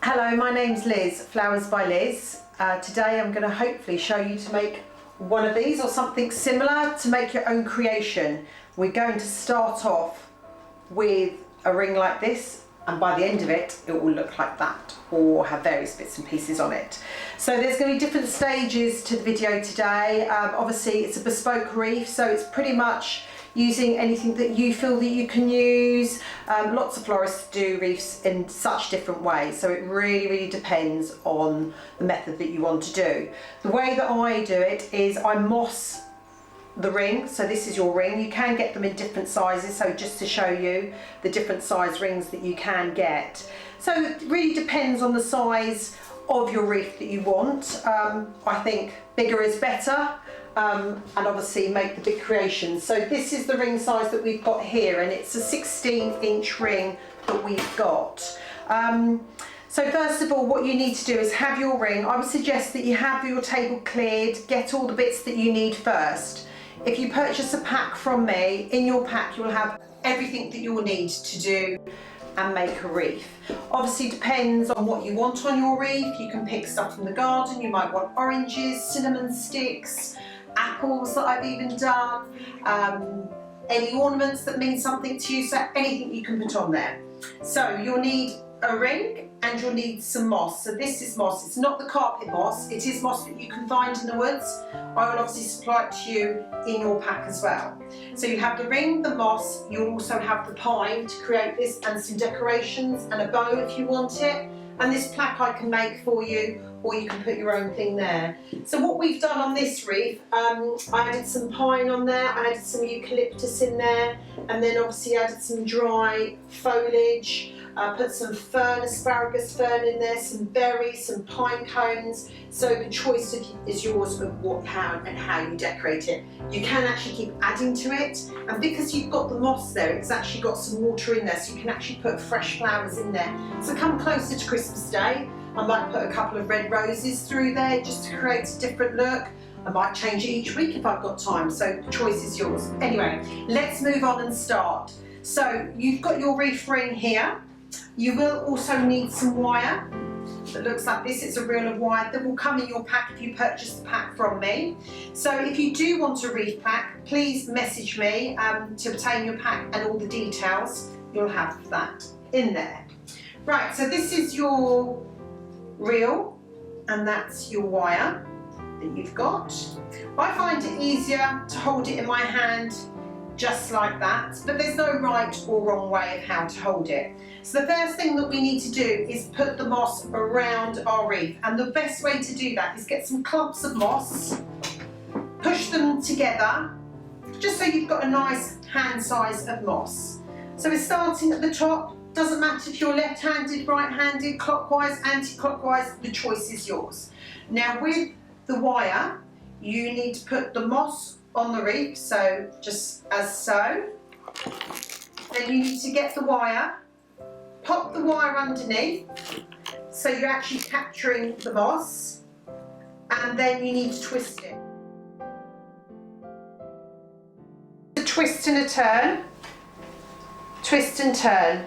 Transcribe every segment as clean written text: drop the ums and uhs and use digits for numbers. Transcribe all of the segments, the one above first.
Hello, my name's Liz, Flowers by Liz. Today I'm going to hopefully show you to make one of these or something similar to make your own creation. We're going to start off with a ring like this, and by the end of it, it will look like that or have various bits and pieces on it. So there's going to be different stages to the video today. Obviously it's a bespoke wreath, so it's pretty much using anything that you feel that you can use. Lots of florists do wreaths in such different ways, so it really depends on the method that you want to do. The way that I do it is I moss the ring, so this is your ring. You can get them in different sizes, so just to show you the different size rings that you can get. So it really depends on the size of your wreath that you want. I think bigger is better. And obviously make the big creations. So this is the ring size that we've got here, and it's a 16-inch ring that we've got. So first of all, what you need to do is have your ring. I would suggest that you have your table cleared, get all the bits that you need first. If you purchase a pack from me, in your pack you'll have everything that you'll need to do and make a wreath. Obviously depends on what you want on your wreath. You can pick stuff from the garden. You might want oranges, cinnamon sticks, apples that I've even done, any ornaments that mean something to you, so anything you can put on there. So you'll need a ring and you'll need some moss. So this is moss. It's not the carpet moss, it is moss that you can find in the woods. I will obviously supply it to you in your pack as well. So you have the ring, the moss, you'll also have the pine to create this, and some decorations and a bow if you want it. And this plaque I can make for you, or you can put your own thing there. So what we've done on this wreath, I added some pine on there, I added some eucalyptus in there, and then obviously added some dry foliage, put some fern, asparagus fern in there, some berries, some pine cones. So the choice is yours of what, how you decorate it. You can actually keep adding to it, and because you've got the moss there, it's actually got some water in there, so you can actually put fresh flowers in there. So come closer to Christmas Day, I might put a couple of red roses through there just to create a different look. I might change it each week if I've got time, so the choice is yours. Anyway, let's move on and start. So you've got your wreath ring here. You will also need some wire that looks like this. It's a reel of wire that will come in your pack if you purchase the pack from me. So if you do want a wreath pack, please message me to obtain your pack and all the details. You'll have that in there. Right, so this is your reel and that's your wire that you've got. I find it easier to hold it in my hand just like that, but there's no right or wrong way of how to hold it. So the first thing that we need to do is put the moss around our wreath, and the best way to do that is get some clumps of moss, push them together just so you've got a nice hand size of moss. So we're starting at the top. Doesn't matter if you're left-handed, right-handed, clockwise, anti-clockwise, the choice is yours. Now with the wire, you need to put the moss on the wreath, so just as so. Then you need to get the wire, pop the wire underneath, so you're actually capturing the moss, and then you need to twist it. A twist and a turn, twist and turn.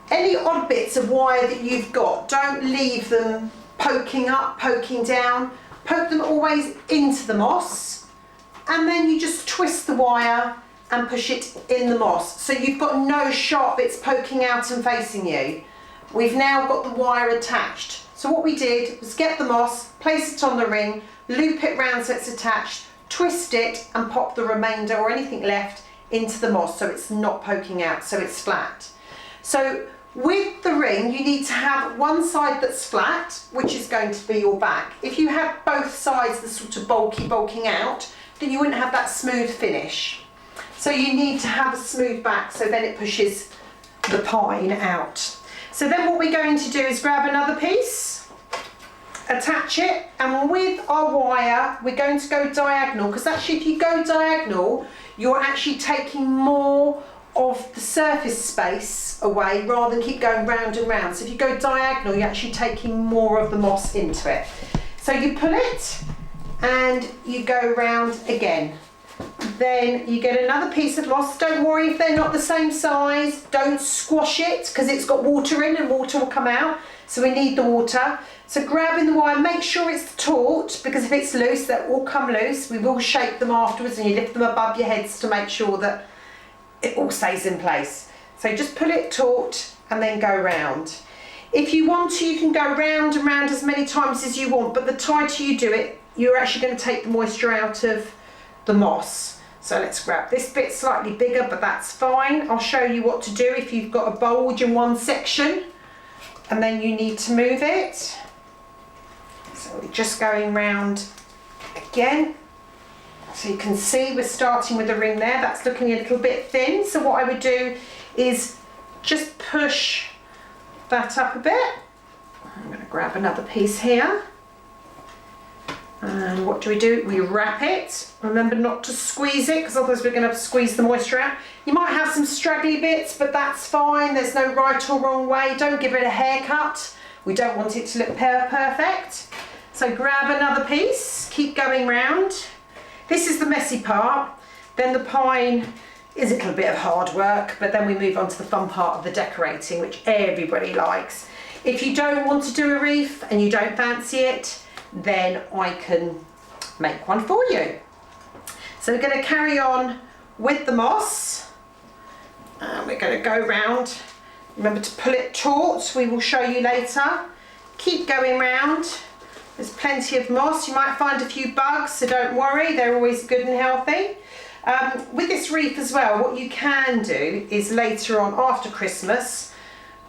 Any odd bits of wire that you've got, don't leave them poking up, poking down. Poke them always into the moss, and then you just twist the wire and push it in the moss. So you've got no sharp bits poking out and facing you. We've now got the wire attached. So what we did was get the moss, place it on the ring, loop it round so it's attached, twist it and pop the remainder or anything left into the moss so it's not poking out, so it's flat. So with the ring, you need to have one side that's flat, which is going to be your back. If you had both sides the sort of bulking out, then you wouldn't have that smooth finish. So you need to have a smooth back, so then it pushes the pine out. So then what we're going to do is grab another piece, attach it, and with our wire, we're going to go diagonal, because actually if you go diagonal, you're actually taking more of the surface space away rather than keep going round and round. So if you go diagonal, you're actually taking more of the moss into it. So you pull it and you go round again. Then you get another piece of moss. Don't worry if they're not the same size. Don't squash it because it's got water in and water will come out. So we need the water. So grabbing the wire, make sure it's taut because if it's loose, that will come loose. We will shake them afterwards and you lift them above your heads to make sure that it all stays in place. So just pull it taut and then go round. If you want to, you can go round and round as many times as you want, but the tighter you do it, you're actually going to take the moisture out of the moss. So let's grab this bit slightly bigger, but that's fine. I'll show you what to do if you've got a bulge in one section and then you need to move it. So we're just going round again. So you can see we're starting with a ring there. That's looking a little bit thin. So what I would do is just push that up a bit. I'm going to grab another piece here. And what do? We wrap it. Remember not to squeeze it because otherwise we're going to have to squeeze the moisture out. You might have some straggly bits, but that's fine. There's no right or wrong way. Don't give it a haircut. We don't want it to look perfect. So grab another piece, keep going round. This is the messy part. Then the pine is a little bit of hard work, but then we move on to the fun part of the decorating, which everybody likes. If you don't want to do a wreath and you don't fancy it, then I can make one for you. So we're going to carry on with the moss. We're going to go round. Remember to pull it taut, we will show you later. Keep going round. There's plenty of moss. You might find a few bugs, so don't worry, they're always good and healthy. With this wreath as well, what you can do is later on after Christmas,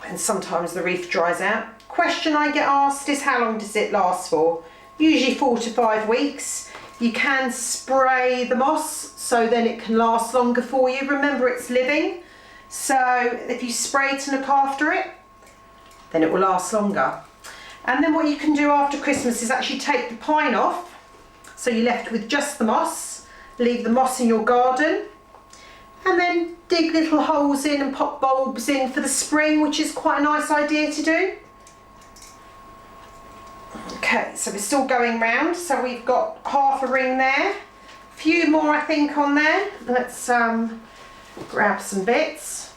when sometimes the wreath dries out, question I get asked is how long does it last for? Usually 4 to 5 weeks. You can spray the moss so then it can last longer for you. Remember it's living, so if you spray it and look after it, then it will last longer. And then what you can do after Christmas is actually take the pine off, so you're left with just the moss, leave the moss in your garden, and then dig little holes in and pop bulbs in for the spring, which is quite a nice idea to do. Okay, so we're still going round, so we've got half a ring there, a few more I think on there. Let's grab some bits.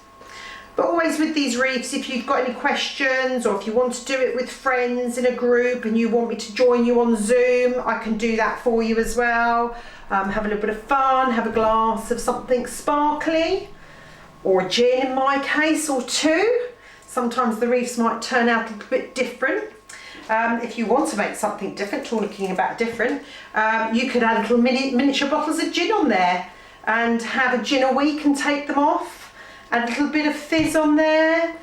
But always with these wreaths, if you've got any questions or if you want to do it with friends in a group and you want me to join you on Zoom, I can do that for you as well. Have a little bit of fun, have a glass of something sparkly, or a gin in my case, or two. Sometimes the wreaths might turn out a little bit different. If you want to make something different, talking about different, you could add little miniature bottles of gin on there and have a gin a week and take them off. Add a little bit of fizz on there.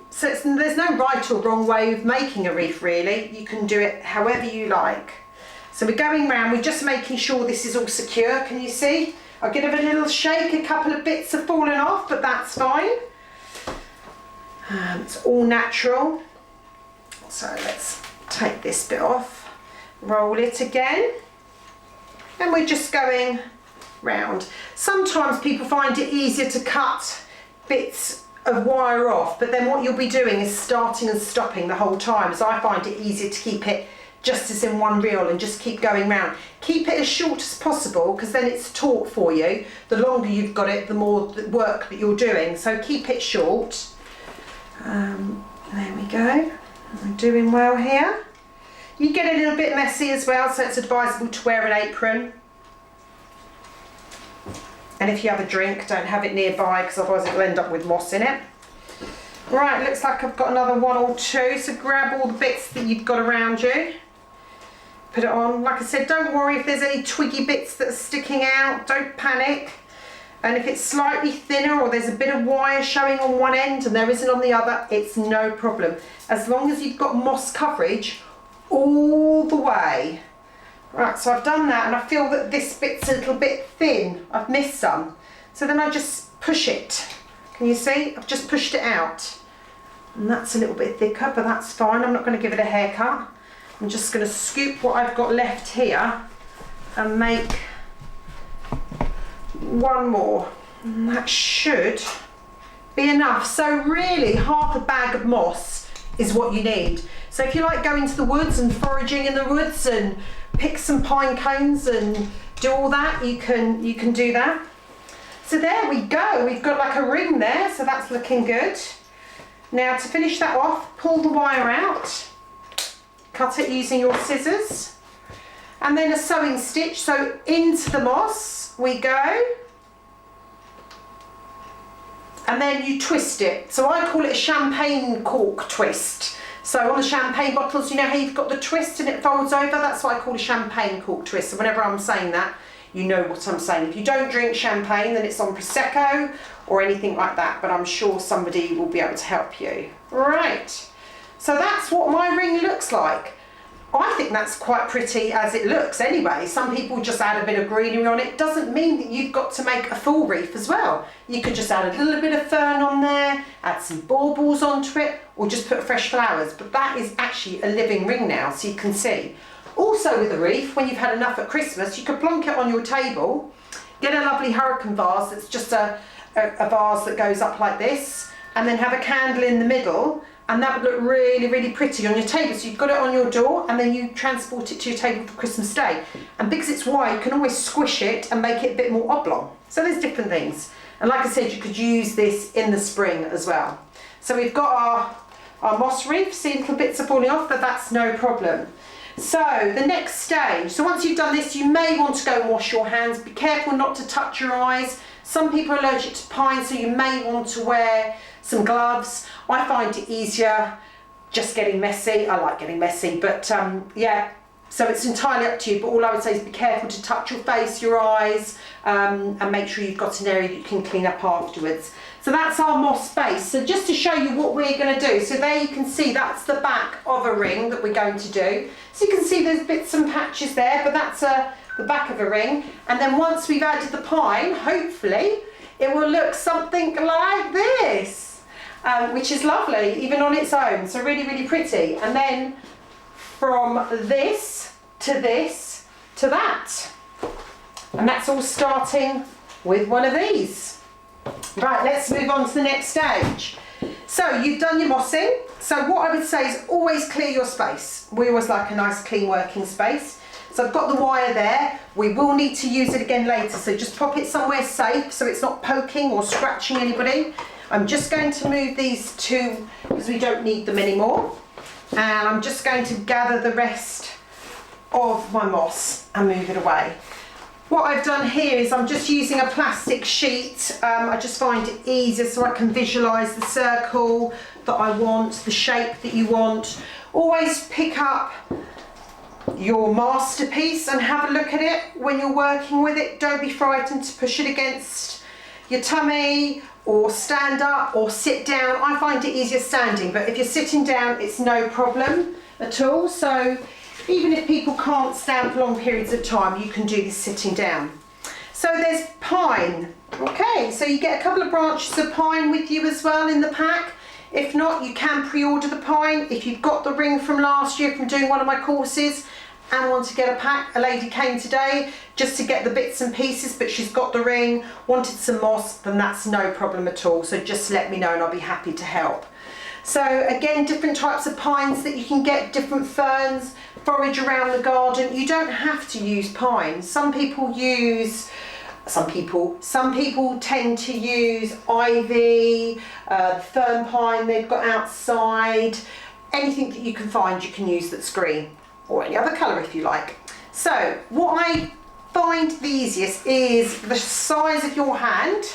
So there's no right or wrong way of making a wreath really. You can do it however you like. So we're going round, we're just making sure this is all secure. Can you see? I'll give it a little shake, a couple of bits have fallen off, but that's fine. It's all natural. So let's take this bit off, roll it again, and we're just going round. Sometimes people find it easier to cut bits of wire off, but then what you'll be doing is starting and stopping the whole time. So I find it easier to keep it just as in one reel and just keep going round. Keep it as short as possible because then it's taut for you. The longer you've got it, the more work that you're doing. So keep it short. There we go. I'm doing well here. You get a little bit messy as well, so it's advisable to wear an apron. And if you have a drink, don't have it nearby because otherwise it'll end up with moss in it. Right, looks like I've got another one or two, so grab all the bits that you've got around you. Put it on. Like I said, don't worry if there's any twiggy bits that are sticking out, don't panic. And if it's slightly thinner or there's a bit of wire showing on one end and there isn't on the other, it's no problem. As long as you've got moss coverage all the way. Right, so I've done that and I feel that this bit's a little bit thin. I've missed some. So then I just push it. Can you see? I've just pushed it out. And that's a little bit thicker, but that's fine. I'm not going to give it a haircut. I'm just going to scoop what I've got left here and make one more. And that should be enough. So really half a bag of moss is what you need. So if you like going to the woods and foraging in the woods and pick some pine cones and do all that, you can do that. So there we go, we've got like a ring there, so that's looking good. Now to finish that off, pull the wire out, cut it using your scissors, and then a sewing stitch, so into the moss we go, and then you twist it. So I call it a champagne cork twist. So on the champagne bottles, you know how you've got the twist and it folds over? That's what I call a champagne cork twist. So whenever I'm saying that, you know what I'm saying. If you don't drink champagne, then it's on Prosecco or anything like that, but I'm sure somebody will be able to help you. Right, so that's what my ring looks like. I think that's quite pretty as it looks anyway. Some people just add a bit of greenery on it. Doesn't mean that you've got to make a full wreath as well. You could just add a little bit of fern on there, add some baubles onto it, or just put fresh flowers. But that is actually a living ring now, so you can see. Also with a wreath, when you've had enough at Christmas, you could plonk it on your table, get a lovely hurricane vase that's just a vase that goes up like this, and then have a candle in the middle, and that would look really, really pretty on your table. So you've got it on your door and then you transport it to your table for Christmas Day. And because it's wide, you can always squish it and make it a bit more oblong. So there's different things. And like I said, you could use this in the spring as well. So we've got our moss wreath. See, little bits are falling off, but that's no problem. So the next stage, so once you've done this, you may want to go and wash your hands. Be careful not to touch your eyes. Some people are allergic to pine, so you may want to wear some gloves. I find it easier just getting messy. I like getting messy, but yeah, so it's entirely up to you. But all I would say is be careful to touch your face, your eyes, and make sure you've got an area that you can clean up afterwards. So that's our moss base. So just to show you what we're going to do, so there you can see that's the back of a ring that we're going to do. So you can see there's bits and patches there, but that's the back of a ring. And then once we've added the pine, hopefully it will look something like this. Which is lovely, even on its own, so really, really pretty. And then from this to that. And that's all starting with one of these. Right, let's move on to the next stage. So you've done your mossing. So what I would say is always clear your space. We always like a nice clean working space. So I've got the wire there. We will need to use it again later, so just pop it somewhere safe so it's not poking or scratching anybody. I'm just going to move these two because we don't need them anymore. And I'm just going to gather the rest of my moss and move it away. What I've done here is I'm just using a plastic sheet. I just find it easier so I can visualise the circle that I want, the shape that you want. Always pick up your masterpiece and have a look at it when you're working with it. Don't be frightened to push it against your tummy or stand up or sit down. I find it easier standing, but if you're sitting down, it's no problem at all. So even if people can't stand for long periods of time, you can do this sitting down. So there's pine. Okay, so you get a couple of branches of pine with you as well in the pack. If not, you can pre-order the pine. If you've got the ring from last year from doing one of my courses and want to get a pack, a lady came today just to get the bits and pieces, but she's got the ring, wanted some moss, then that's no problem at all. So just let me know and I'll be happy to help. So again, different types of pines that you can get, different ferns, forage around the garden. You don't have to use pine. Some people tend to use ivy, fern pine they've got outside. Anything that you can find you can use that's green, or any other colour if you like. So what I find the easiest is the size of your hand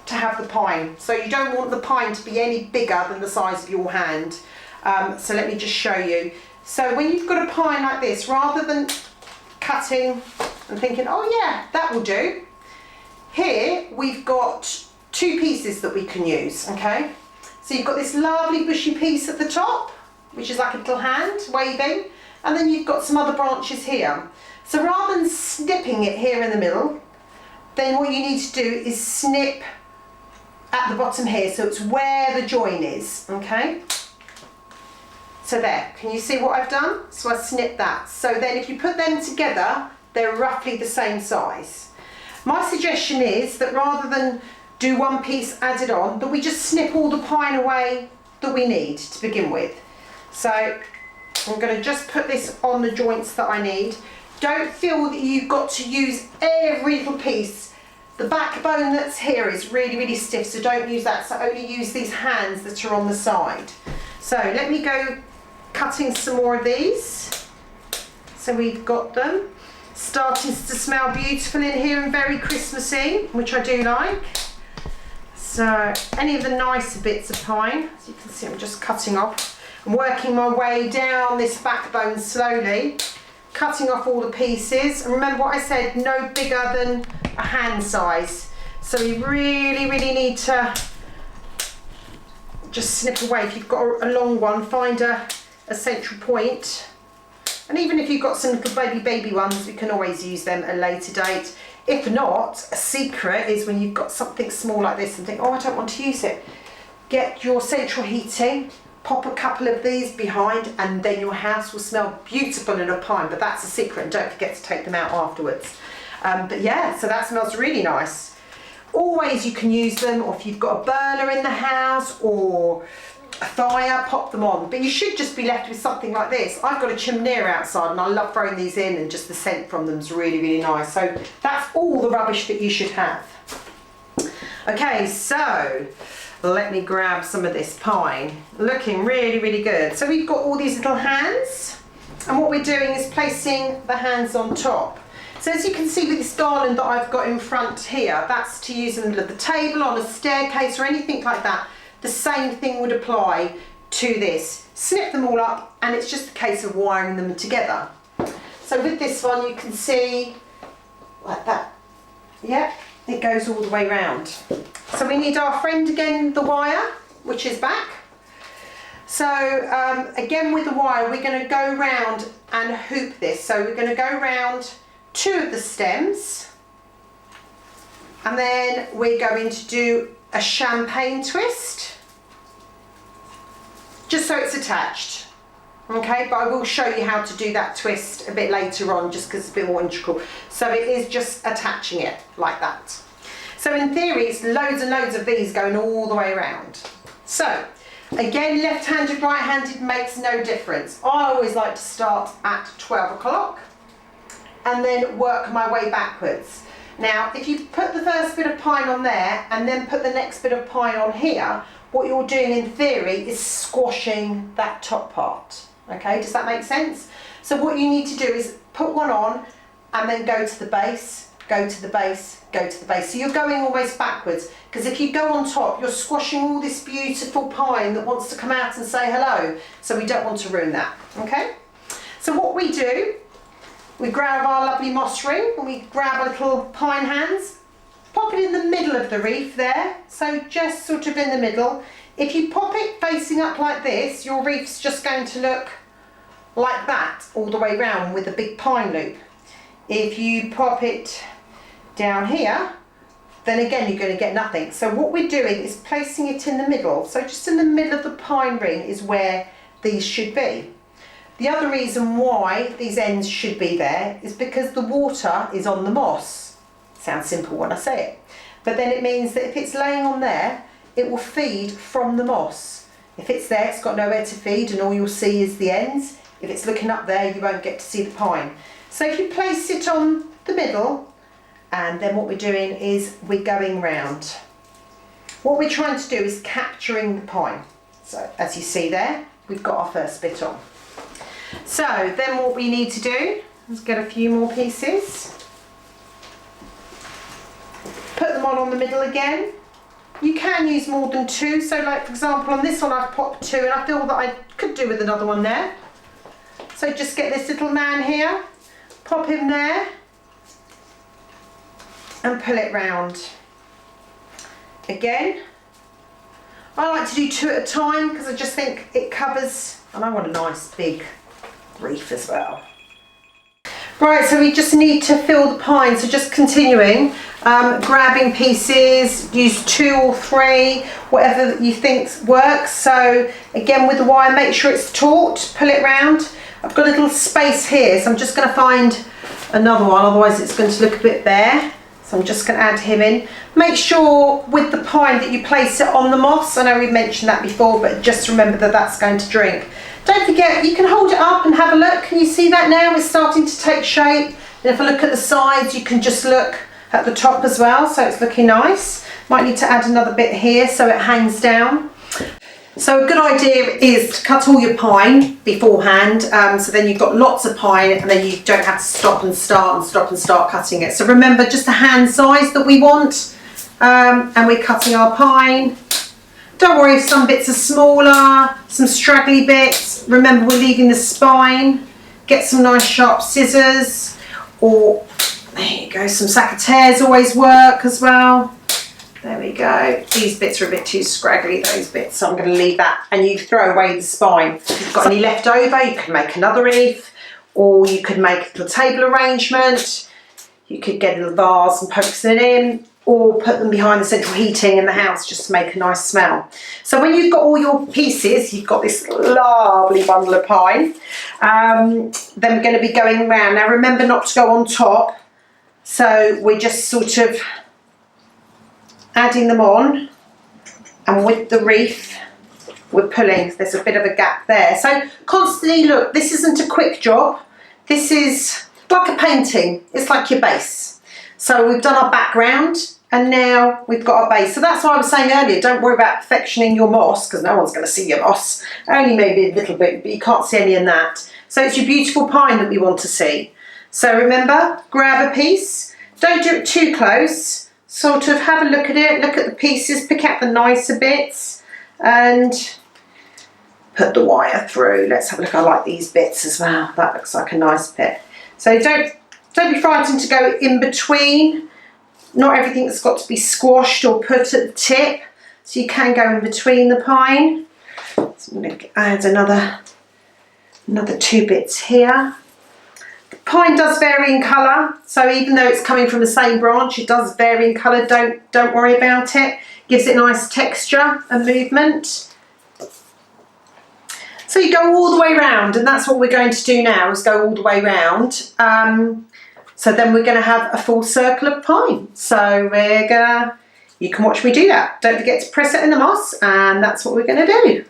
to have the pine. So you don't want the pine to be any bigger than the size of your hand. So let me just show you. So when you've got a pine like this, rather than cutting and thinking, oh yeah, that will do, here we've got two pieces that we can use, okay? So you've got this lovely bushy piece at the top, which is like a little hand waving, and then you've got some other branches here. So rather than snipping it here in the middle, then what you need to do is snip at the bottom here, so it's where the join is, okay? So there, can you see what I've done? So I snipped that. So then if you put them together, they're roughly the same size. My suggestion is that rather than do one piece added on, that we just snip all the pine away that we need to begin with. So I'm going to just put this on the joints that I need. Don't feel that you've got to use every little piece. The backbone that's here is really, really stiff, so don't use that. So only use these hands that are on the side. So let me go cutting some more of these. So we've got them. Starting to smell beautiful in here and very Christmassy, which I do like. So any of the nicer bits of pine, as you can see, I'm just cutting off. I'm working my way down this backbone slowly, cutting off all the pieces. And remember what I said, no bigger than a hand size. So we really, really need to just snip away. If you've got a long one, find a central point. And even if you've got some little baby ones, we can always use them at a later date. If not, a secret is when you've got something small like this and think, oh, I don't want to use it. Get your central heating, pop a couple of these behind, and then your house will smell beautiful in a pine. But that's a secret, and don't forget to take them out afterwards. But yeah, so that smells really nice. Always you can use them, or if you've got a burner in the house or a fire, pop them on. But you should just be left with something like this. I've got a chimney outside and I love throwing these in, and just the scent from them is really, really nice. So that's all the rubbish that you should have. Okay, so let me grab some of this pine. Looking really, really good. So we've got all these little hands, and what we're doing is placing the hands on top. So as you can see with this garland that I've got in front here, that's to use in the middle of the table, on a staircase or anything like that. The same thing would apply to this. Snip them all up, and it's just a case of wiring them together. So with this one you can see like that. Yeah, it goes all the way round. So we need our friend again, the wire, which is back. So again with the wire we're going to go round and hoop this. So we're going to go round two of the stems, and then we're going to do a champagne twist, just so it's attached. Okay, but I will show you how to do that twist a bit later on, just because it's a bit more integral. So it is just attaching it like that. So in theory it's loads and loads of these going all the way around. So again, left-handed, right-handed makes no difference. I always like to start at 12 o'clock and then work my way backwards. Now, if you put the first bit of pine on there and then put the next bit of pine on here, what you're doing in theory is squashing that top part. Okay, does that make sense? So what you need to do is put one on and then go to the base, go to the base, go to the base. So you're going almost backwards, because if you go on top, you're squashing all this beautiful pine that wants to come out and say hello. So we don't want to ruin that, okay? So what we do, we grab our lovely moss ring and we grab a little pine hands, pop it in the middle of the wreath there, so just sort of in the middle. If you pop it facing up like this, your wreath's just going to look like that all the way round with a big pine loop. If you pop it down here, then again you're going to get nothing. So what we're doing is placing it in the middle. So just in the middle of the pine ring is where these should be. The other reason why these ends should be there is because the water is on the moss. Sounds simple when I say it, but then it means that if it's laying on there, it will feed from the moss. If it's there, it's got nowhere to feed and all you'll see is the ends. If it's looking up there, you won't get to see the pine. So if you place it on the middle, and then what we're doing is we're going round. What we're trying to do is capturing the pine. So as you see there, we've got our first bit on. So then what we need to do is get a few more pieces. Put them on the middle again. You can use more than two, so like for example on this one I've popped two and I feel that I could do with another one there. So just get this little man here, pop him there and pull it round. Again, I like to do two at a time because I just think it covers, and I want a nice big wreath as well. Right, so we just need to fill the pine, so just continuing, grabbing pieces, use two or three, whatever you think works. So again with the wire, make sure it's taut, pull it round. I've got a little space here, so I'm just going to find another one, otherwise it's going to look a bit bare. So So I'm just going to add him in. Make sure with the pine that you place it on the moss. I know we mentioned that before, but just remember that that's going to drink. Don't forget, you can hold it up and have a look. Can you see that now? It's starting to take shape. And if I look at the sides, you can just look at the top as well. So it's looking nice. Might need to add another bit here so it hangs down. So a good idea is to cut all your pine beforehand, so then you've got lots of pine and then you don't have to stop and start cutting it. So remember just the hand size that we want, and we're cutting our pine. Don't worry if some bits are smaller, some straggly bits. Remember we're leaving the spine. Get some nice sharp scissors, or there you go, some secateurs always work as well. There we go. These bits are a bit too scraggly, those bits, so I'm going to leave that. And you throw away the spine. If you've got any left over, you can make another wreath, or you could make a little table arrangement. You could get a little vase and poke it in, or put them behind the central heating in the house just to make a nice smell. So when you've got all your pieces, you've got this lovely bundle of pine. Then we're going to be going around. Now remember not to go on top. So we're just sort of adding them on, and with the wreath we're pulling. There's a bit of a gap there, so constantly look. This isn't a quick job, this is like a painting. It's like your base. So we've done our background and now we've got our base. So that's why I was saying earlier, don't worry about perfectioning your moss, because no one's going to see your moss, only maybe a little bit, but you can't see any in that. So it's your beautiful pine that we want to see. So remember, grab a piece, don't do it too close. Sort of have a look at it, look at the pieces, pick out the nicer bits and put the wire through. Let's have a look. I like these bits as well. That looks like a nice bit. So don't be frightened to go in between. Not everything's got to be squashed or put at the tip. So you can go in between the pine. So I'm going to add another 2 bits here. Pine does vary in colour, so even though it's coming from the same branch, it does vary in colour. Don't worry about it. Gives it nice texture and movement. So you go all the way round, and that's what we're going to do now, is go all the way round. So then we're going to have a full circle of pine. So you can watch me do that. Don't forget to press it in the moss, and that's what we're going to do.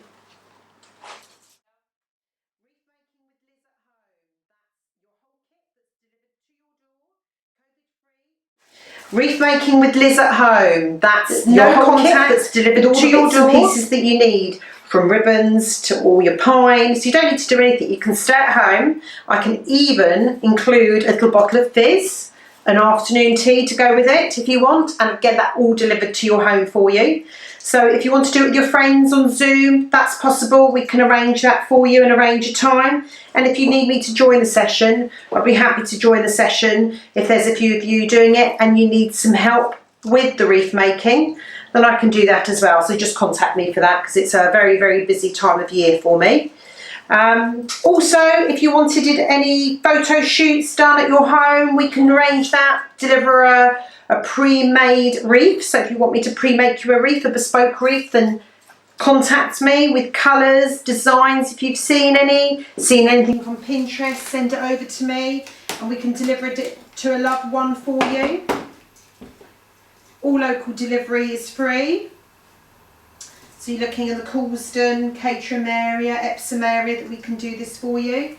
Wreath making with Liz at home. That's no contact. That's delivered to your door. Pieces that you need, from ribbons to all your pine. So you don't need to do anything. You can stay at home. I can even include a little bottle of fizz, an afternoon tea to go with it if you want, and get that all delivered to your home for you. So if you want to do it with your friends on Zoom, that's possible. We can arrange that for you and arrange a time. And if you need me to join the session, I'd be happy to join the session. If there's a few of you doing it and you need some help with the wreath making, then I can do that as well. So just contact me for that, because it's a very, very busy time of year for me. Also, if you wanted any photo shoots done at your home, we can arrange that, deliver a pre-made wreath. So if you want me to pre-make you a wreath, a bespoke wreath, then contact me with colours, designs. If you've seen anything from Pinterest, send it over to me and we can deliver it to a loved one for you. All local delivery is free. So you're looking in the Coulsdon, Caterham area, Epsom area, that we can do this for you.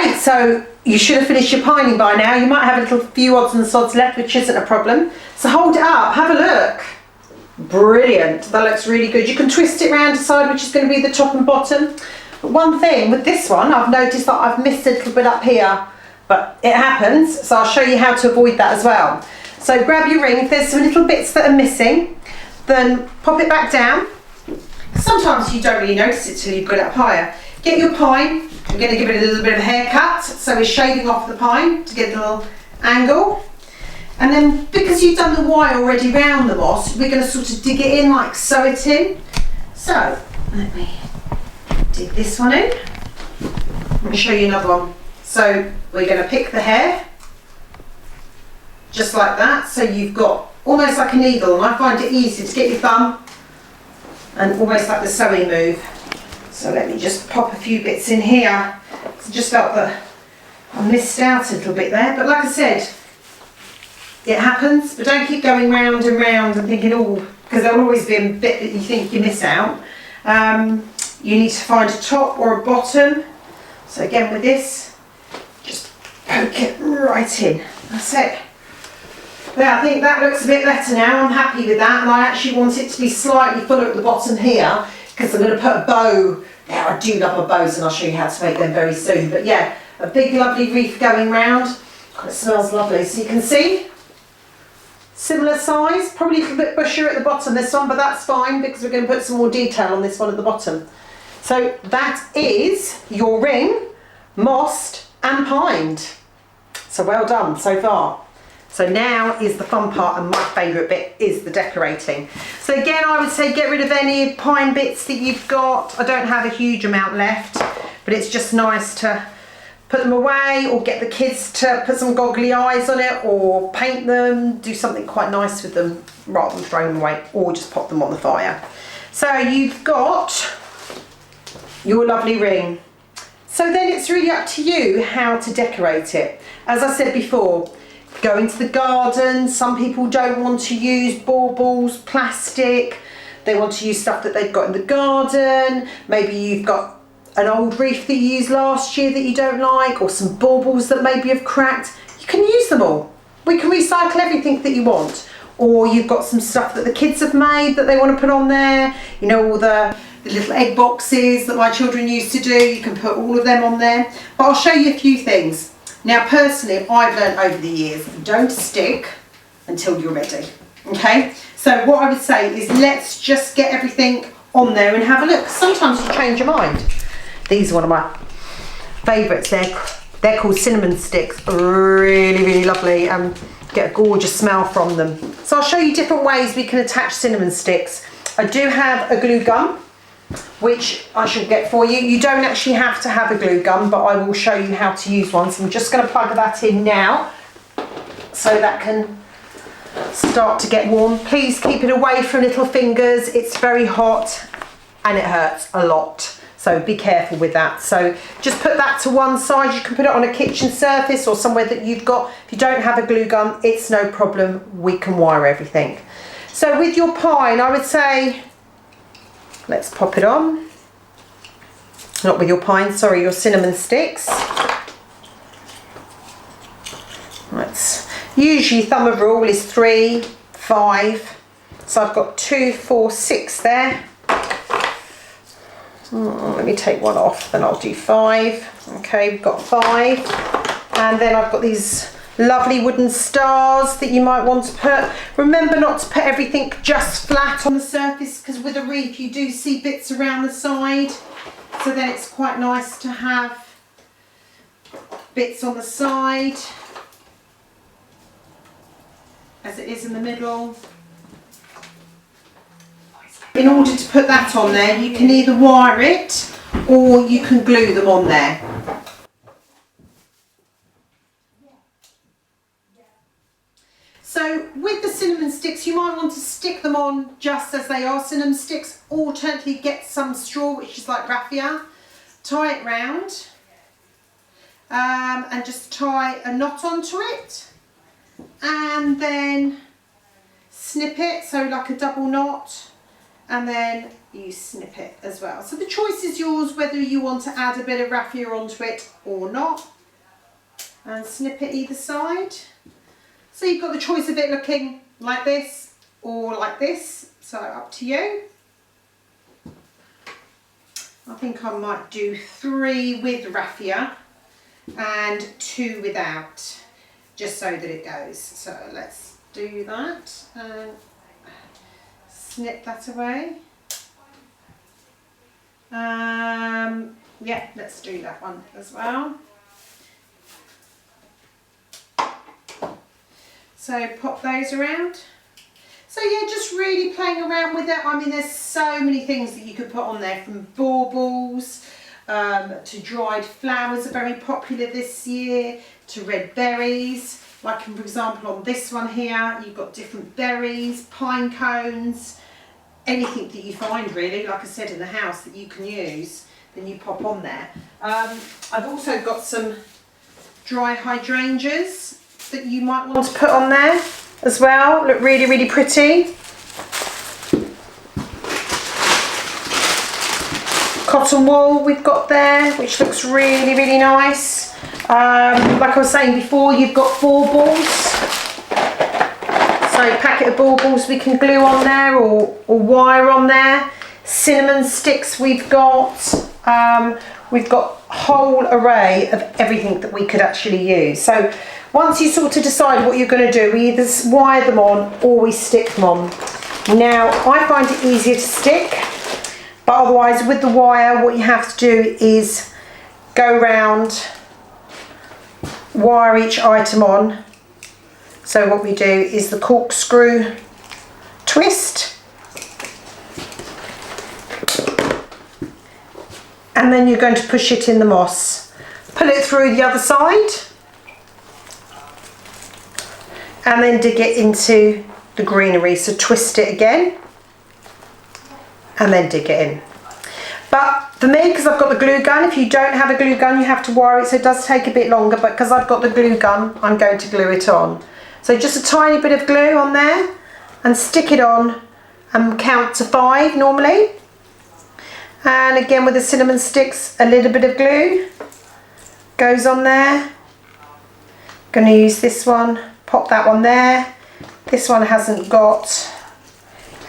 Okay, so you should have finished your pining by now. You might have a little few odds and sods left, which isn't a problem. So hold it up, have a look. Brilliant, that looks really good. You can twist it around to side, which is going to be the top and bottom. But one thing with this one, I've noticed that I've missed a little bit up here, but it happens, so I'll show you how to avoid that as well. So grab your ring, if there's some little bits that are missing, then pop it back down. Sometimes you don't really notice it till you've got it up higher. Get your pine, I'm going to give it a little bit of a haircut, so we're shaving off the pine to get a little angle. And then because you've done the wire already round the moss, we're going to sort of dig it in, like sew it in. So let me dig this one in. Let me show you another one. So we're going to pick the hair, just like that. So you've got almost like a needle, and I find it easy to get your thumb and almost like the sewing move. So let me just pop a few bits in here. I just felt that I missed out a little bit there, but like I said, it happens, but don't keep going round and round and thinking, oh, because there'll always be a bit that you think you miss out. You need to find a top or a bottom. So again with this, just poke it right in. That's it. Yeah, I think that looks a bit better now. I'm happy with that, and I actually want it to be slightly fuller at the bottom here because I'm going to put a bow. Now I do love my bows, and I'll show you how to make them very soon. But yeah, a big lovely wreath going round. God, it smells lovely. So you can see, similar size, probably a little bit bushier at the bottom this one, but that's fine because we're going to put some more detail on this one at the bottom. So that is your ring, mossed and pined. So well done so far. So now is the fun part, and my favourite bit is the decorating. So again, I would say get rid of any pine bits that you've got. I don't have a huge amount left, but it's just nice to put them away, or get the kids to put some goggly eyes on it, or paint them, do something quite nice with them rather than throw them away, or just pop them on the fire. So you've got your lovely ring. So then it's really up to you how to decorate it. As I said before, go into the garden. Some people don't want to use baubles, plastic. They want to use stuff that they've got in the garden. Maybe you've got an old wreath that you used last year that you don't like, or some baubles that maybe have cracked. You can use them all. We can recycle everything that you want. Or you've got some stuff that the kids have made that they want to put on there. You know, all the little egg boxes that my children used to do. You can put all of them on there. But I'll show you a few things. Now personally, I've learned over the years, don't stick until you're ready, okay? So what I would say is let's just get everything on there and have a look. Sometimes you change your mind. These are one of my favourites. They're called cinnamon sticks, really, really lovely, and get a gorgeous smell from them. So I'll show you different ways we can attach cinnamon sticks. I do have a glue gun, which I shall get for you. You don't actually have to have a glue gun, but I will show you how to use one. So I'm just going to plug that in now so that can start to get warm. Please keep it away from little fingers. It's very hot and it hurts a lot. So be careful with that. So just put that to one side. You can put it on a kitchen surface or somewhere that you've got. If you don't have a glue gun, it's no problem. We can wire everything. So with your pine, I would say, let's pop it on. Not with your pine, sorry, your cinnamon sticks. Usually thumb of rule is 3, 5. So I've got 2, 4, 6 there. Let me take one off, then I'll do 5. Okay, we've got 5. And then I've got these lovely wooden stars that you might want to put. Remember not to put everything just flat on the surface, because with a wreath you do see bits around the side. So then it's quite nice to have bits on the side as it is in the middle. In order to put that on there, you can either wire it or you can glue them on there. So with the cinnamon sticks, you might want to stick them on just as they are cinnamon sticks. Alternately, get some straw, which is like raffia, tie it round and just tie a knot onto it, and then snip it, so like a double knot, and then you snip it as well. So the choice is yours whether you want to add a bit of raffia onto it or not. and snip it either side. So you've got the choice of it looking like this or like this, so up to you. I think I might do 3 with raffia and 2 without, just so that it goes. So let's do that and snip that away. Yeah, let's do that one as well. So pop those around. So yeah, just really playing around with it. I mean, there's so many things that you could put on there, from baubles to dried flowers are very popular this year, to red berries. Like for example on this one here, you've got different berries, pine cones, anything that you find really, like I said, in the house that you can use, then you pop on there. I've also got some dry hydrangeas that you might want to put on there as well. Look really, really pretty. Cotton wool we've got there, which looks really, really nice. Like I was saying before, you've got baubles. So a packet of baubles we can glue on there, or wire on there. Cinnamon sticks we've got. We've got a whole array of everything that we could actually use. So once you sort of decide what you're going to do, we either wire them on or we stick them on. Now, I find it easier to stick, but otherwise with the wire, what you have to do is go round, wire each item on. So what we do is the corkscrew twist, and then you're going to push it in the moss. Pull it through the other side, and then dig it into the greenery. So twist it again and then dig it in. But for me, because I've got the glue gun, if you don't have a glue gun you have to wire it, so it does take a bit longer, but because I've got the glue gun I'm going to glue it on. So just a tiny bit of glue on there and stick it on and count to 5 normally. And again with the cinnamon sticks, a little bit of glue goes on there. Going to use this one, pop that one there. This one hasn't got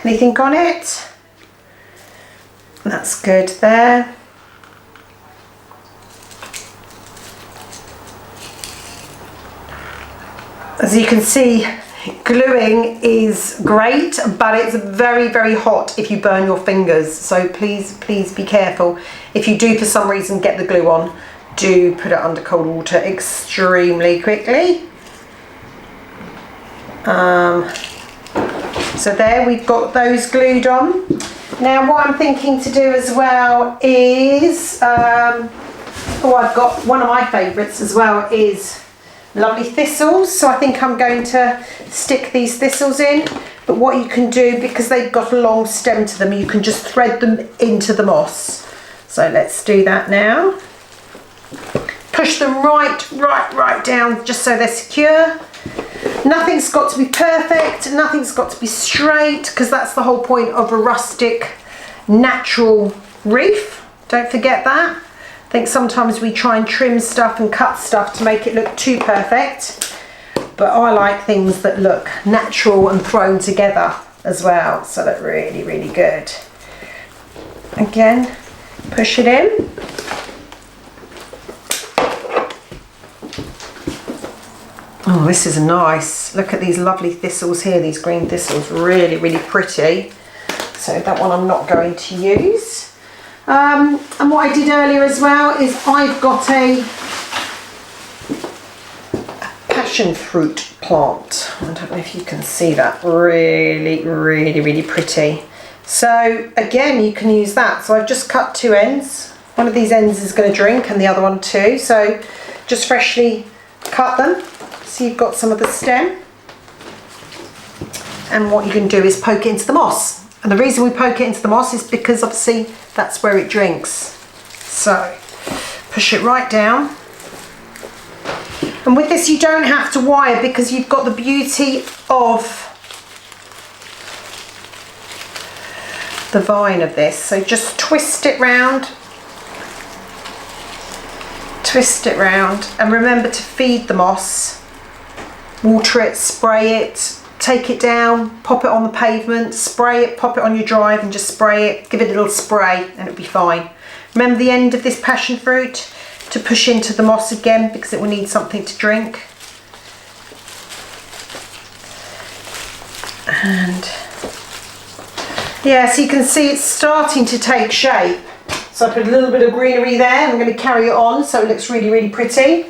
anything on it. That's good there. As you can see, gluing is great, but it's very, very hot if you burn your fingers. So please be careful. If you do for some reason get the glue on, do put it under cold water extremely quickly. So there, we've got those glued on. Now what I'm thinking to do as well is, I've got one of my favourites as well is lovely thistles. So I think I'm going to stick these thistles in, but what you can do, because they've got a long stem to them, you can just thread them into the moss. So let's do that now. Push them right down, just so they're secure. Nothing's got to be perfect, nothing's got to be straight, because that's the whole point of a rustic, natural wreath. Don't forget that. I think sometimes we try and trim stuff and cut stuff to make it look too perfect, but I like things that look natural and thrown together as well, so that's really, really good. Again, push it in. Oh, this is nice. Look at these lovely thistles here, these green thistles, really, really pretty. So that one I'm not going to use. And what I did earlier as well is I've got a passion fruit plant. I don't know if you can see that. Really, really, really pretty. So again, you can use that. So I've just cut 2 ends. One of these ends is going to drink and the other one too. So just freshly cut them. So you've got some of the stem, and what you can do is poke it into the moss. And the reason we poke it into the moss is because obviously that's where it drinks. So push it right down. And with this you don't have to wire, because you've got the beauty of the vine of this. So just twist it round to twist it round, and remember to feed the moss. Water it, spray it, take it down, pop it on the pavement, spray it, pop it on your drive and just spray it, give it a little spray and it'll be fine. Remember the end of this passion fruit to push into the moss again because it will need something to drink. And yeah, so you can see it's starting to take shape. So I put a little bit of greenery there and I'm going to carry it on so it looks really, really pretty.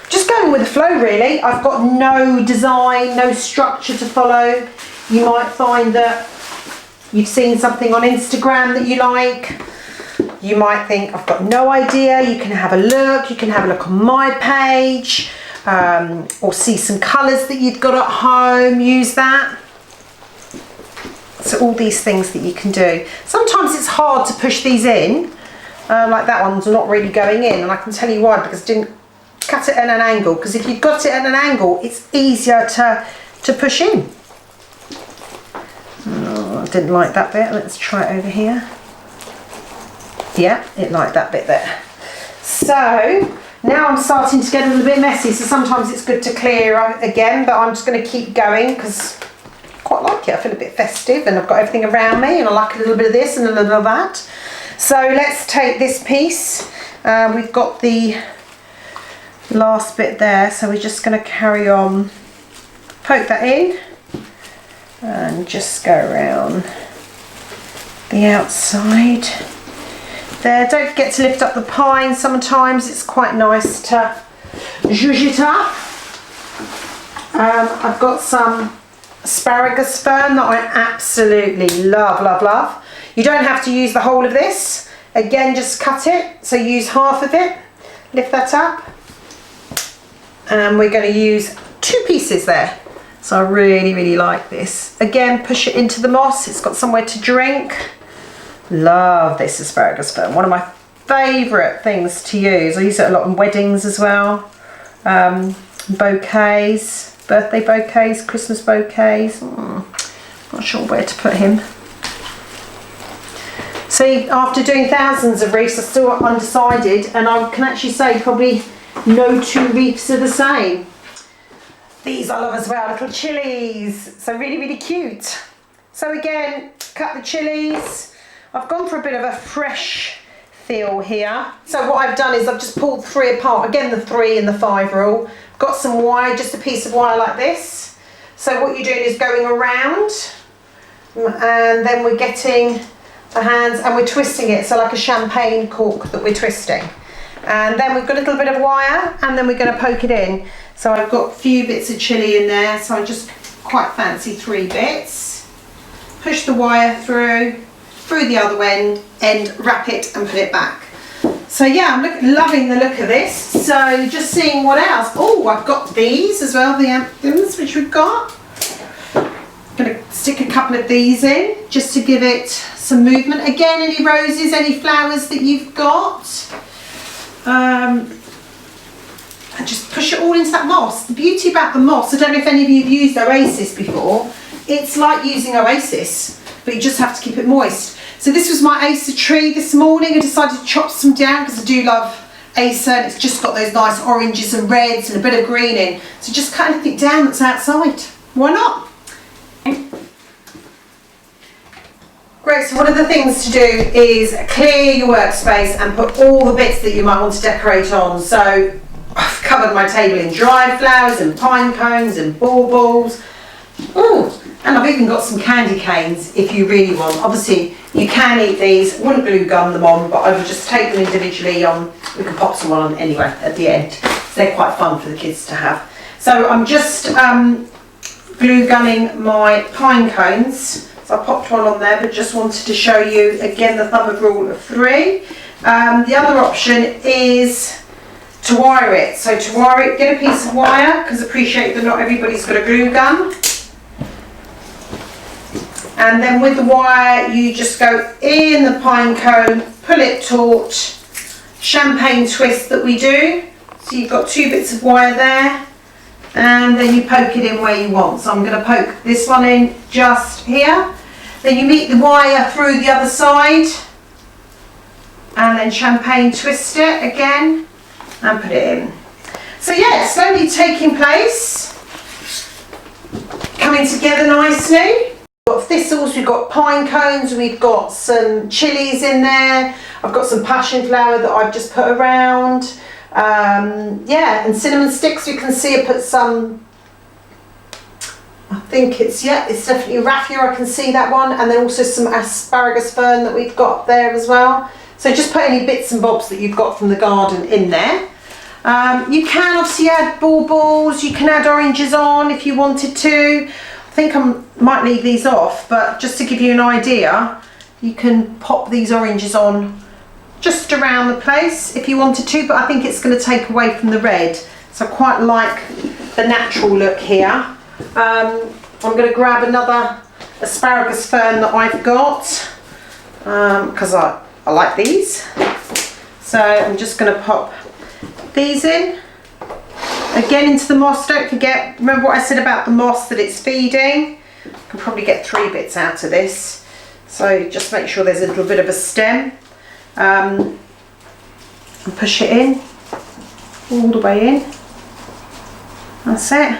Just going with the flow really. I've got no design, no structure to follow. You might find that you've seen something on Instagram that you like. You might think, I've got no idea. You can have a look. You can have a look on my page or see some colours that you've got at home. Use that. So all these things that you can do. Sometimes it's hard to push these in. Like that one's not really going in. And I can tell you why, because I didn't cut it at an angle, because if you've got it at an angle it's easier to push in. Oh, I didn't like that bit. Let's try it over here. Yeah, it liked that bit there. So now I'm starting to get a little bit messy, so sometimes it's good to clear again, but I'm just going to keep going because I quite like it. I feel a bit festive and I've got everything around me and I like a little bit of this and a little of that. So let's take this piece. We've got the last bit there, so we're just going to carry on, poke that in and just go around the outside there. Don't forget to lift up the pine. Sometimes it's quite nice to zhuzh it up. I've got some Asparagus Fern that I absolutely love, love, love. You don't have to use the whole of this. Again, just cut it, so use half of it, lift that up. And we're going to use 2 pieces there. So I really, really like this. Again, push it into the moss. It's got somewhere to drink. Love this Asparagus Fern. One of my favourite things to use. I use it a lot in weddings as well. Bouquets, birthday bouquets, Christmas bouquets. Not sure where to put him. See, after doing thousands of wreaths, I'm still undecided, and I can actually say probably no 2 wreaths are the same. These I love as well, little chilies. So really, really cute. So again, cut the chilies. I've gone for a bit of a fresh feel here. So what I've done is I've just pulled 3 apart. Again, the 3 and the 5 rule. Got some wire, just a piece of wire like this. So what you're doing is going around, and then we're getting the hands and we're twisting it. So like a champagne cork that we're twisting. And then we've got a little bit of wire, and then we're going to poke it in. So I've got a few bits of chili in there, so I just quite fancy 3 bits. Push the wire through the other end, wrap it and put it back. So yeah, I'm loving the look of this. So just seeing what else. Oh, I've got these as well, the anthems which we've got. I'm going to stick a couple of these in just to give it some movement. Again, any roses, any flowers that you've got. And just push it all into that moss. The beauty about the moss, I don't know if any of you have used Oasis before, it's like using Oasis, but you just have to keep it moist. So this was my Acer tree this morning. I decided to chop some down because I do love Acer, and it's just got those nice oranges and reds and a bit of green in. So just cut anything down that's outside. Why not? Great, so one of the things to do is clear your workspace and put all the bits that you might want to decorate on. So I've covered my table in dried flowers and pine cones and baubles. Ooh, and I've even got some candy canes if you really want. Obviously you can eat these, wouldn't glue gun them on, but I would just take them individually on. We can pop some on anyway at the end. So they're quite fun for the kids to have. So I'm just glue gunning my pine cones. So I popped one on there, but just wanted to show you again the thumb of rule of 3. The other option is to wire it. So to wire it, get a piece of wire, because appreciate that not everybody's got a glue gun. And then with the wire, you just go in the pine cone, pull it taut, champagne twist that we do. So you've got 2 bits of wire there, and then you poke it in where you want. So I'm going to poke this one in just here. Then you meet the wire through the other side, and then champagne twist it again and put it in. So yeah, it's slowly taking place, coming together nicely. We've got thistles, we've got pine cones, we've got some chilies in there. I've got some passion flower that I've just put around. Yeah, and cinnamon sticks. You can see I put some, I think it's definitely raffia, I can see that one. And then also some asparagus fern that we've got there as well. So just put any bits and bobs that you've got from the garden in there. You can obviously add baubles, you can add oranges on if you wanted to. I think I might leave these off, but just to give you an idea, you can pop these oranges on just around the place if you wanted to, but I think it's going to take away from the red. So I quite like the natural look here. I'm going to grab another asparagus fern that I've got because I like these. So I'm just going to pop these in. Again into the moss, don't forget, remember what I said about the moss, that it's feeding. I can probably get 3 bits out of this. So just make sure there's a little bit of a stem. And push it in, all the way in. That's it.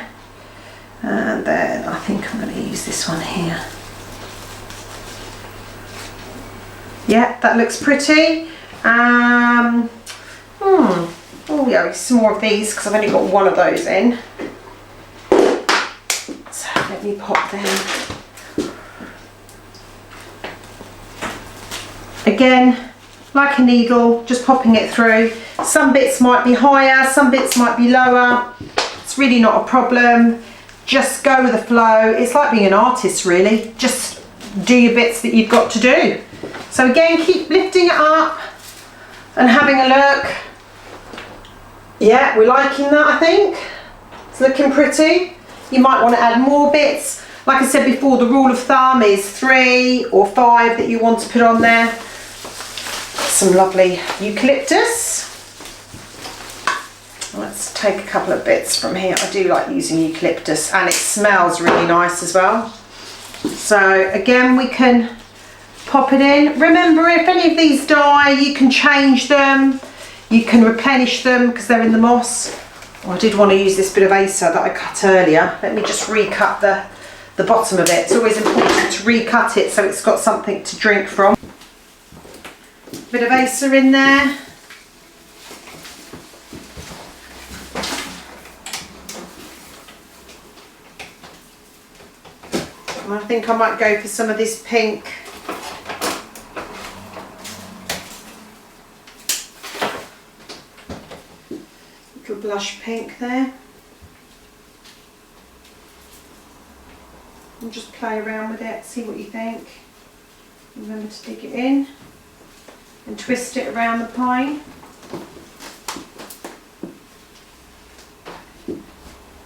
And then I think I'm going to use this one here. Yeah, that looks pretty. Oh yeah, some more of these because I've only got one of those in. So let me pop them. Again, like a needle, just popping it through. Some bits might be higher, some bits might be lower. It's really not a problem. Just go with the flow. It's like being an artist really. Just do your bits that you've got to do. So again, keep lifting it up and having a look. Yeah, we're liking that, I think. It's looking pretty. You might want to add more bits. Like I said before, the rule of thumb is 3 or 5 that you want to put on there. Some lovely eucalyptus. Let's take a couple of bits from here. I do like using eucalyptus and it smells really nice as well. So again, we can pop it in. Remember, if any of these die, you can change them. You can replenish them because they're in the moss. Oh, I did want to use this bit of acer that I cut earlier. Let me just recut the bottom of it. It's always important to recut it so it's got something to drink from. Bit of acer in there. And I think I might go for some of this pink. Little blush pink there. And just play around with it, see what you think. Remember to dig it in and twist it around the pine.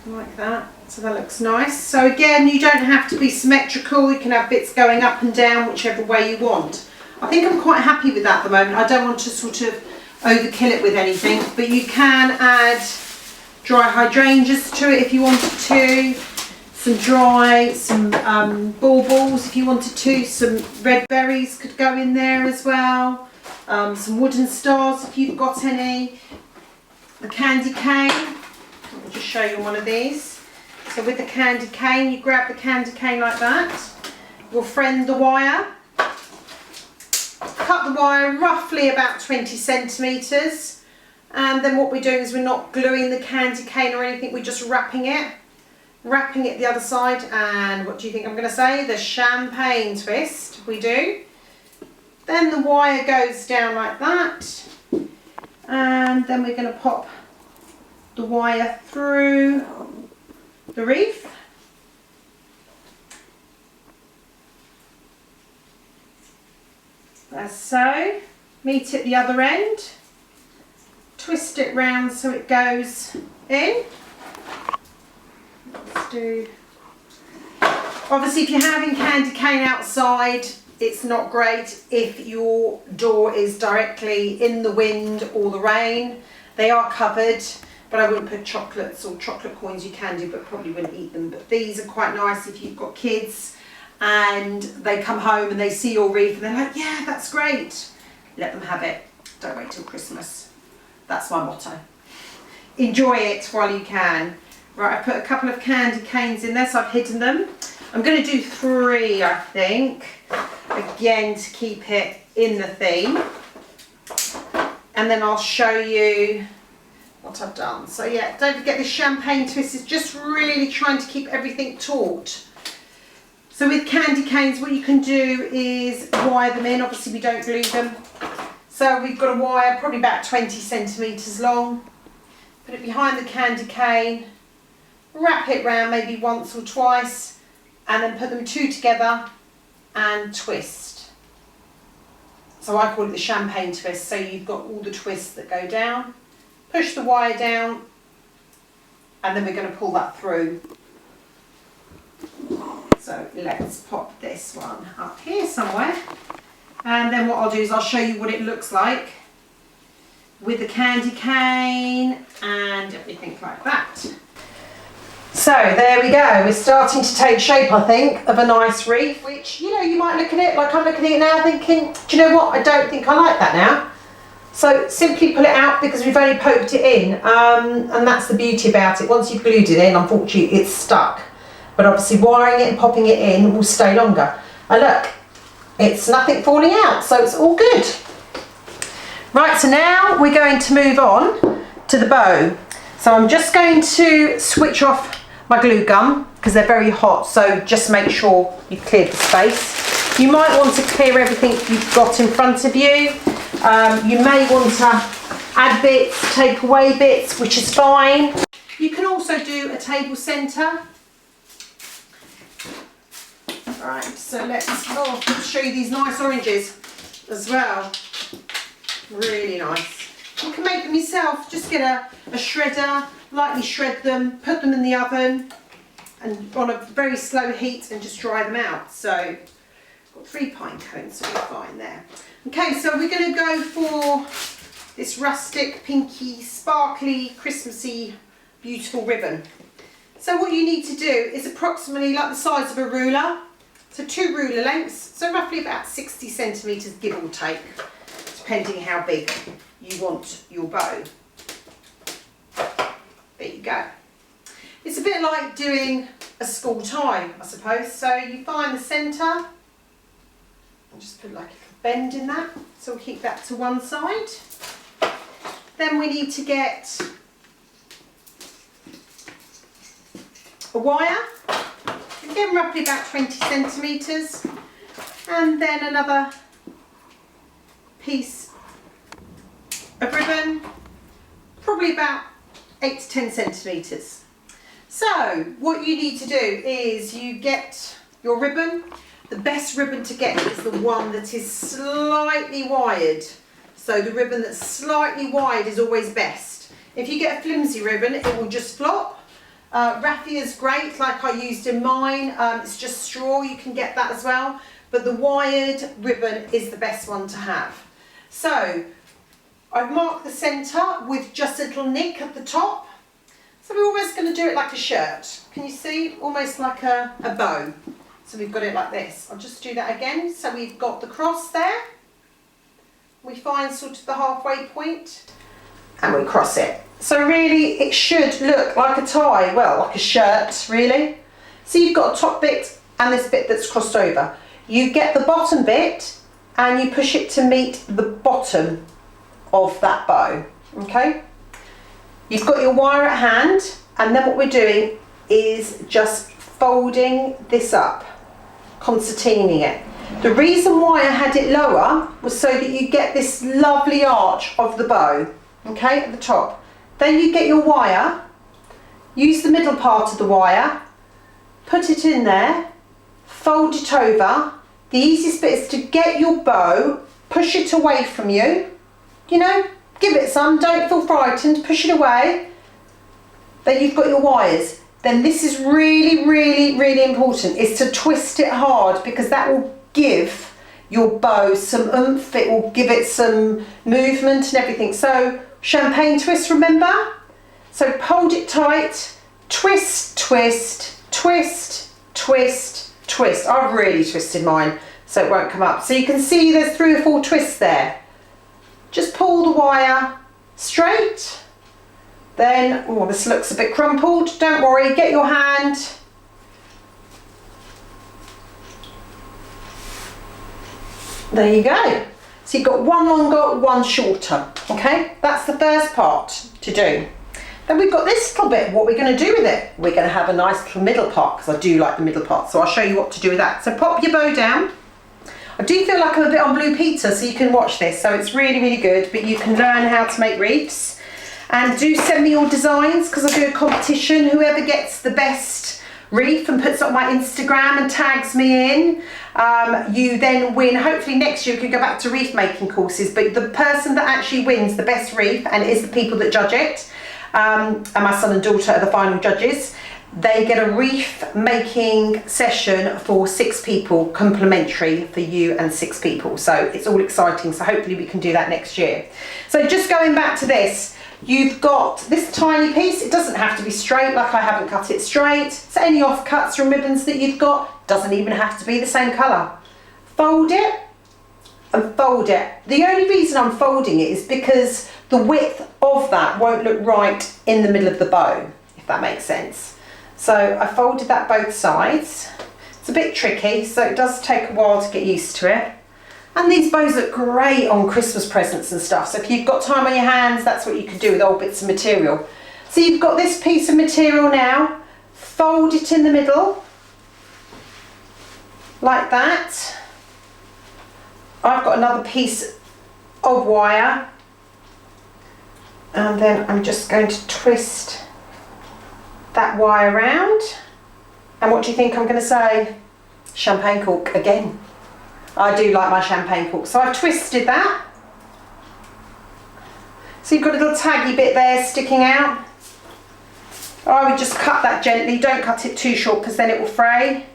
Like that. So that looks nice. So again, you don't have to be symmetrical. You can have bits going up and down whichever way you want. I think I'm quite happy with that at the moment. I don't want to sort of overkill it with anything, but you can add dry hydrangeas to it if you wanted to, some baubles if you wanted to, some red berries could go in there as well, some wooden stars if you've got any, the candy cane. I'll just show you one of these. So with the candy cane, you grab the candy cane like that, you'll friend the wire. Cut the wire roughly about 20 centimetres, and then what we're doing is we're not gluing the candy cane or anything, we're just wrapping it the other side. And what do you think I'm going to say? The champagne twist we do. Then the wire goes down like that, and then we're going to pop the wire through the wreath. As so, meet at the other end, twist it round so it goes in. Let's do, obviously if you're having candy cane outside, it's not great if your door is directly in the wind or the rain. They are covered, but I wouldn't put chocolates or chocolate coins. You can do, but probably wouldn't eat them. But these are quite nice if you've got kids and they come home and they see your wreath and they're like, yeah, that's great. Let them have it. Don't wait till Christmas. That's my motto. Enjoy it while you can. Right, I put a couple of candy canes in there, so I've hidden them. I'm going to do 3, I think, again to keep it in the theme. And then I'll show you what I've done. So yeah, don't forget the champagne twist is just really trying to keep everything taut. So with candy canes, what you can do is wire them in. Obviously we don't glue them. So we've got a wire probably about 20 centimetres long. Put it behind the candy cane, wrap it round maybe once or twice, and then put them 2 together and twist. So I call it the champagne twist. So you've got all the twists that go down, push the wire down, and then we're going to pull that through. So let's pop this one up here somewhere. And then what I'll do is I'll show you what it looks like with the candy cane and everything like that. So there we go, we're starting to take shape, I think, of a nice wreath, which, you know, you might look at it like I'm looking at it now thinking, do you know what, I don't think I like that now. So simply pull it out because we've only poked it in, and that's the beauty about it. Once you've glued it in, unfortunately it's stuck. But obviously wiring it and popping it in will stay longer. And look, it's nothing falling out, so it's all good. Right, so now we're going to move on to the bow. So I'm just going to switch off my glue gun because they're very hot, so just make sure you've cleared the space. You might want to clear everything you've got in front of you. You may want to add bits, take away bits, which is fine. You can also do a table centre. Right, so let's show you these nice oranges as well. Really nice. You can make them yourself. Just get a shredder, lightly shred them, put them in the oven and on a very slow heat and just dry them out. So got 3 pine cones, so we're fine there. Okay, so we're going to go for this rustic, pinky, sparkly, Christmassy, beautiful ribbon. So what you need to do is approximately like the size of a ruler. So 2 ruler lengths, so roughly about 60 centimetres give or take, depending how big you want your bow. There you go. It's a bit like doing a school tie, I suppose. So you find the centre, and just put like a bend in that, so we'll keep that to one side. Then we need to get a wire. Again, roughly about 20 centimetres, and then another piece of ribbon, probably about 8 to 10 centimetres. So what you need to do is you get your ribbon. The best ribbon to get is the one that is slightly wired. So the ribbon that's slightly wide is always best. If you get a flimsy ribbon, it will just flop. Raffia is great, like I used in mine. It's just straw, you can get that as well. But the wired ribbon is the best one to have. So I've marked the centre with just a little nick at the top. So we're almost going to do it like a shirt. Can you see? Almost like a bow. So we've got it like this. I'll just do that again. So we've got the cross there. We find sort of the halfway point and we cross it. So really it should look like a tie, well, like a shirt really. So you've got a top bit and this bit that's crossed over. You get the bottom bit and you push it to meet the bottom of that bow, okay? You've got your wire at hand, and then what we're doing is just folding this up, concertining it. The reason why I had it lower was so that you get this lovely arch of the bow, okay, at the top. Then you get your wire, use the middle part of the wire, put it in there, fold it over. The easiest bit is to get your bow, push it away from you, you know, give it some, don't feel frightened, push it away. Then you've got your wires. Then this is really, really, really important, is to twist it hard because that will give your bow some oomph, it will give it some movement and everything. So champagne twist, remember? So hold it tight, twist, twist, twist, twist, twist. I've really twisted mine so it won't come up. So you can see there's 3 or 4 twists there. just pull the wire straight. Then, oh, this looks a bit crumpled. Don't worry, get your hand. There you go. So you've got one longer, one shorter. Okay, that's the first part to do. Then we've got this little bit. What we're going to do with it? We're going to have a nice little middle part, because I do like the middle part. So I'll show you what to do with that. So pop your bow down. I do feel like I'm a bit on Blue Peter, so you can watch this. So it's really, really good, but you can learn how to make wreaths. And do send me your designs, because I do a competition. Whoever gets the best wreath and puts it on my Instagram and tags me in, you then win. Hopefully next year we can go back to wreath making courses, but the person that actually wins the best wreath, and it is the people that judge it, and my son and daughter are the final judges, they get a wreath making session for 6 people, complimentary for you and 6 people. So it's all exciting, so hopefully we can do that next year. So just going back to this, you've got this tiny piece. It doesn't have to be straight, like I haven't cut it straight. So any offcuts from ribbons that you've got, doesn't even have to be the same colour. Fold it and fold it. The only reason I'm folding it is because the width of that won't look right in the middle of the bow, if that makes sense. So I folded that both sides. It's a bit tricky, so it does take a while to get used to it. And these bows look great on Christmas presents and stuff. So if you've got time on your hands, that's what you could do with old bits of material. So you've got this piece of material now. Fold it in the middle, like that. I've got another piece of wire. And then I'm just going to twist that wire around. And what do you think I'm going to say? Champagne cork again. I do like my champagne cork. So I've twisted that. So you've got a little taggy bit there sticking out. I would just cut that gently. Don't cut it too short, because then it will fray.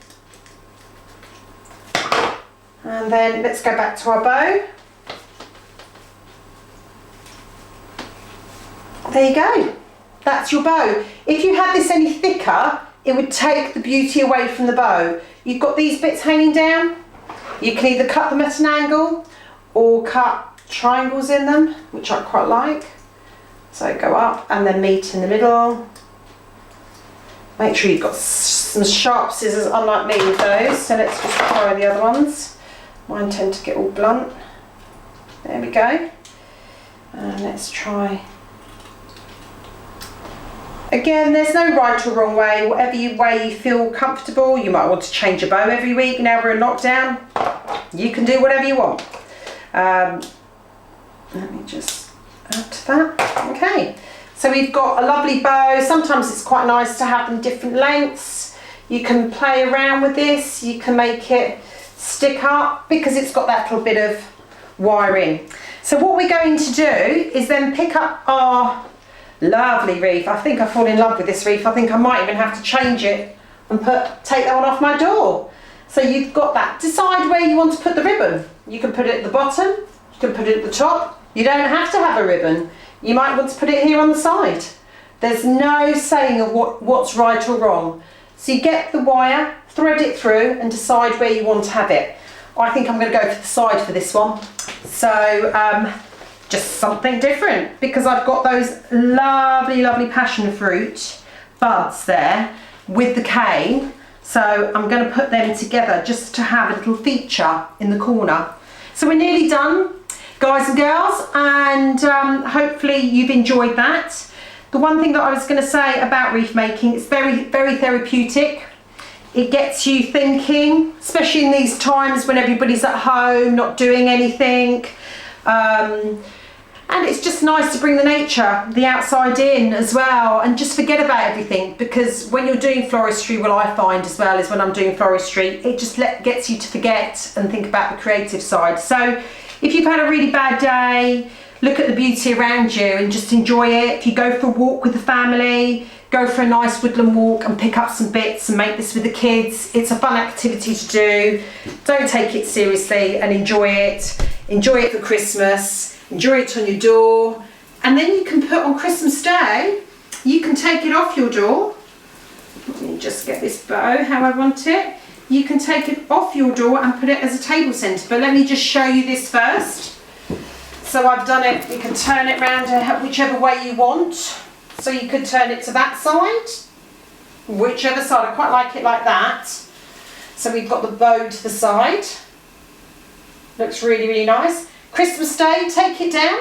And then let's go back to our bow. There you go. That's your bow. If you had this any thicker, it would take the beauty away from the bow. You've got these bits hanging down. You can either cut them at an angle or cut triangles in them, which I quite like. So go up and then meet in the middle. Make sure you've got some sharp scissors, unlike me with those. So let's just try the other ones. Mine tend to get all blunt. There we go. And let's try. Again, there's no right or wrong way. Whatever way you feel comfortable. You might want to change your bow every week. Now we're in lockdown. You can do whatever you want. Let me just add to that. Okay. So we've got a lovely bow. Sometimes it's quite nice to have them different lengths. You can play around with this. You can make it stick up because it's got that little bit of wiring. So what we're going to do is then pick up our lovely wreath. I think I fall in love with this wreath. I think I might even have to change it and take that one off my door. So you've got that. Decide where you want to put the ribbon. You can put it at the bottom, you can put it at the top. You don't have to have a ribbon. You might want to put it here on the side. There's no saying of what's right or wrong. So you get the wire, thread it through and decide where you want to have it. I think I'm going to go for the side for this one. So just something different, because I've got those lovely, lovely passion fruit buds there with the cane. So I'm going to put them together just to have a little feature in the corner. So we're nearly done, guys and girls, and hopefully you've enjoyed that. The one thing that I was going to say about wreath making, it's very, very therapeutic. It gets you thinking, especially in these times when everybody's at home, not doing anything. And it's just nice to bring the nature, the outside in as well, and just forget about everything, because when you're doing floristry, what I find as well is when I'm doing floristry, it just gets you to forget and think about the creative side. So if you've had a really bad day, look at the beauty around you and just enjoy it. If you go for a walk with the family, go for a nice woodland walk and pick up some bits and make this with the kids. It's a fun activity to do. Don't take it seriously and enjoy it. Enjoy it for Christmas. Enjoy it on your door, and then you can put on Christmas Day, you can take it off your door. Let me just get this bow how I want it. You can take it off your door and put it as a table centre, but let me just show you this first. So I've done it, you can turn it around whichever way you want. So you could turn it to that side, whichever side. I quite like it like that. So we've got the bow to the side. Looks really, really nice. Christmas Day, take it down.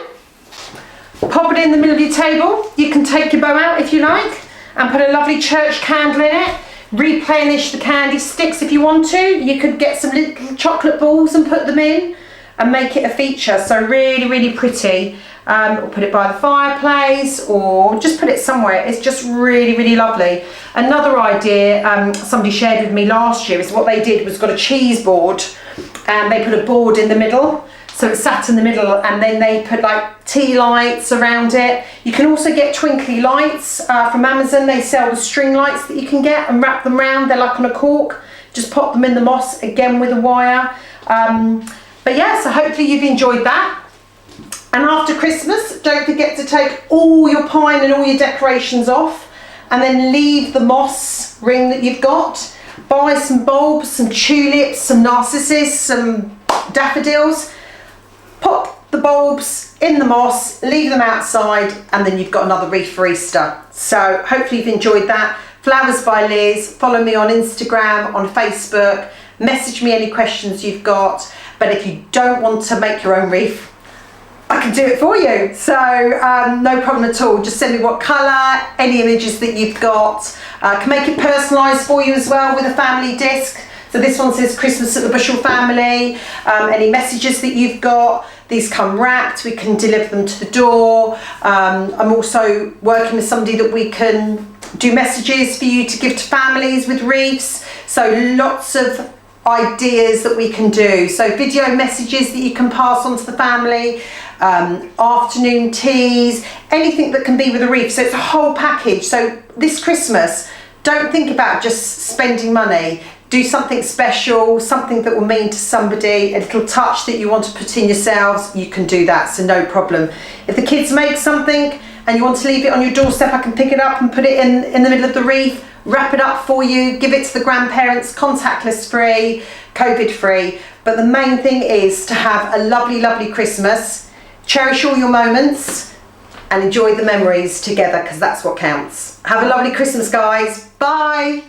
Pop it in the middle of your table. You can take your bow out if you like and put a lovely church candle in it. Replenish the candy sticks if you want to. You could get some little chocolate balls and put them in and make it a feature. So really, really pretty. Or put it by the fireplace or just put it somewhere. It's just really, really lovely. Another idea somebody shared with me last year is what they did was got a cheese board and they put a board in the middle. So it sat in the middle and then they put like tea lights around it. You can also get twinkly lights from Amazon. They sell the string lights that you can get and wrap them round. They're like on a cork. Just pop them in the moss again with a wire. But yeah, so hopefully you've enjoyed that. And after Christmas, don't forget to take all your pine and all your decorations off and then leave the moss ring that you've got. Buy some bulbs, some tulips, some narcissus, some daffodils. Pop the bulbs in the moss, leave them outside, and then you've got another wreath for Easter. So hopefully you've enjoyed that. Flowers by Liz. Follow me on Instagram, on Facebook. Message me any questions you've got. But if you don't want to make your own wreath, I can do it for you. So no problem at all. Just send me what colour, any images that you've got. I can make it personalised for you as well with a family disc. So this one says Christmas at the Bushel family. Any messages that you've got, these come wrapped. We can deliver them to the door. I'm also working with somebody that we can do messages for you to give to families with wreaths. So lots of ideas that we can do. So video messages that you can pass on to the family, afternoon teas, anything that can be with a wreath. So it's a whole package. So this Christmas, don't think about just spending money. Do something special, something that will mean to somebody, a little touch that you want to put in yourselves, you can do that, so no problem. If the kids make something and you want to leave it on your doorstep, I can pick it up and put it in the middle of the wreath, wrap it up for you, give it to the grandparents, contactless free, COVID free. But the main thing is to have a lovely, lovely Christmas, cherish all your moments and enjoy the memories together because that's what counts. Have a lovely Christmas, guys. Bye.